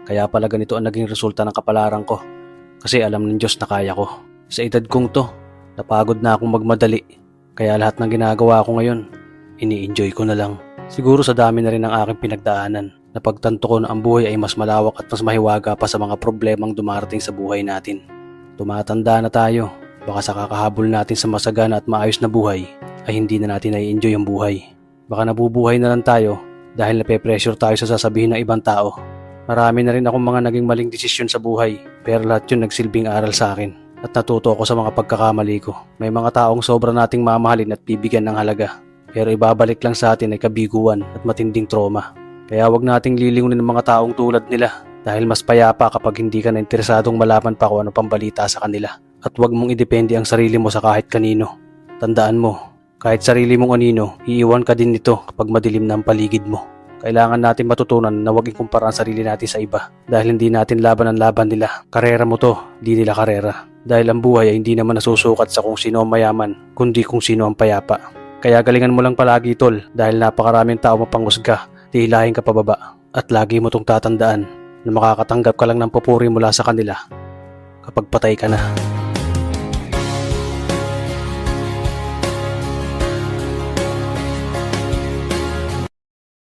Kaya pala ganito ang naging resulta ng kapalaran ko. Kasi alam ng Diyos na kaya ko. Sa edad kong to, napagod na akong magmadali. Kaya lahat ng ginagawa ko ngayon, ini-enjoy ko na lang. Siguro sa dami na rin ng aking pinagdaanan, napagtanto ko na ang buhay ay mas malawak at mas mahiwaga pa sa mga problemang dumarating sa buhay natin. Tumatanda na tayo, baka sa kakahabol natin sa masagana at maayos na buhay, ay hindi na natin nai-enjoy ang buhay. Baka nabubuhay na lang tayo dahil nape-pressure tayo sa sasabihin ng ibang tao. Marami na rin akong mga naging maling desisyon sa buhay, pero lahat yun nagsilbing aral sa akin at natuto ako sa mga pagkakamali ko. May mga taong sobra nating mamahalin at bibigyan ng halaga, pero ibabalik lang sa atin ay kabiguan at matinding trauma. Kaya wag nating lilingunin ng mga taong tulad nila dahil mas payapa kapag hindi ka na interesadong malaman pa kung ano pang balita sa kanila. At wag mong idepende ang sarili mo sa kahit kanino. Tandaan mo, kahit sarili mong anino, iiwan ka din nito kapag madilim na ang paligid mo. Kailangan natin matutunan na huwag ikumpara ang sarili natin sa iba dahil hindi natin laban ang laban nila. Karera mo to, di nila karera. Dahil ang buhay ay hindi naman nasusukat sa kung sino ang mayaman, kundi kung sino ang payapa. Kaya galingan mo lang palagi tol dahil napakaraming tao mapanghusga, tihilahin ka pababa. At lagi mo tong tatandaan na makakatanggap ka lang ng papuri mula sa kanila kapag patay ka na.